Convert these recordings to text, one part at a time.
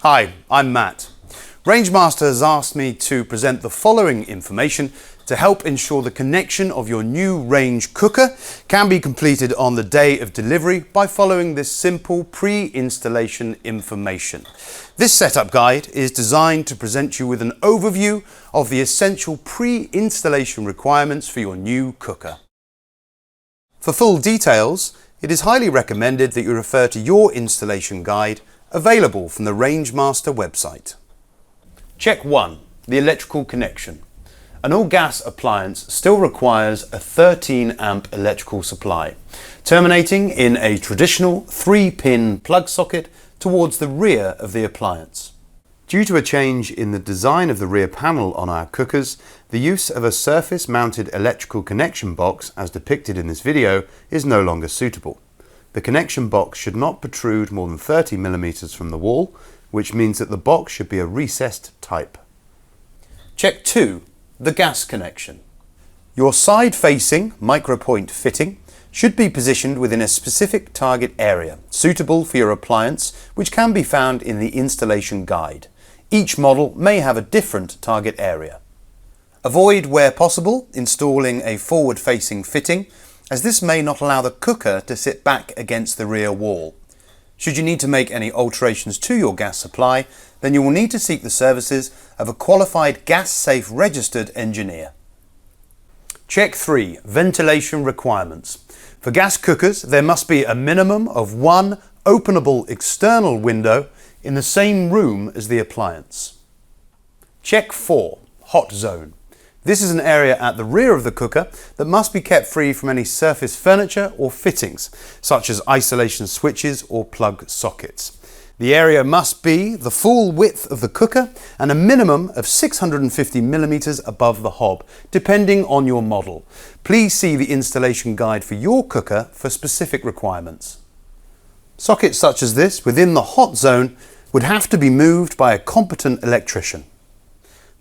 Hi, I'm Matt. Rangemaster has asked me to present the following information to help ensure the connection of your new range cooker can be completed on the day of delivery by following this simple pre-installation information. This setup guide is designed to present you with an overview of the essential pre-installation requirements for your new cooker. For full details, it is highly recommended that you refer to your installation guide available from the Rangemaster website. Check 1. The electrical connection. An all-gas appliance still requires a 13 amp electrical supply, terminating in a traditional 3-pin plug socket towards the rear of the appliance. Due to a change in the design of the rear panel on our cookers, the use of a surface-mounted electrical connection box, as depicted in this video, is no longer suitable. The connection box should not protrude more than 30 mm from the wall, which means that the box should be a recessed type. Check 2. The gas connection. Your side-facing micropoint fitting should be positioned within a specific target area, suitable for your appliance, which can be found in the installation guide. Each model may have a different target area. Avoid, where possible, installing a forward-facing fitting, as this may not allow the cooker to sit back against the rear wall. Should you need to make any alterations to your gas supply, then you will need to seek the services of a qualified gas-safe registered engineer. Check 3. Ventilation requirements. For gas cookers, there must be a minimum of one openable external window in the same room as the appliance. Check 4. Hot zone. This is an area at the rear of the cooker that must be kept free from any surface furniture or fittings, such as isolation switches or plug sockets. The area must be the full width of the cooker and a minimum of 650 mm above the hob, depending on your model. Please see the installation guide for your cooker for specific requirements. Sockets such as this within the hot zone would have to be moved by a competent electrician.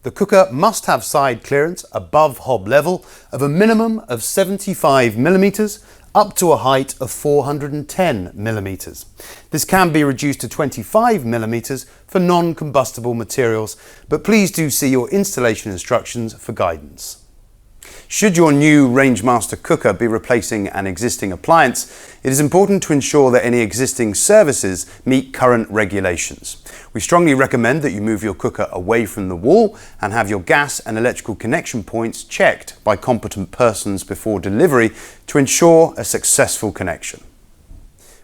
The cooker must have side clearance above hob level of a minimum of 75 mm up to a height of 410 mm. This can be reduced to 25 mm for non-combustible materials, but please do see your installation instructions for guidance. Should your new Rangemaster cooker be replacing an existing appliance, it is important to ensure that any existing services meet current regulations. We strongly recommend that you move your cooker away from the wall and have your gas and electrical connection points checked by competent persons before delivery to ensure a successful connection.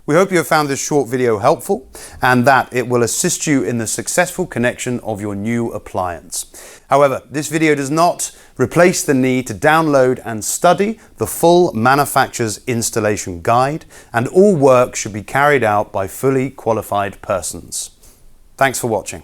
We hope you have found this short video helpful and that it will assist you in the successful connection of your new appliance. However, this video does not replace the need to download and study the full manufacturer's installation guide, and all work should be carried out by fully qualified persons. Thanks for watching.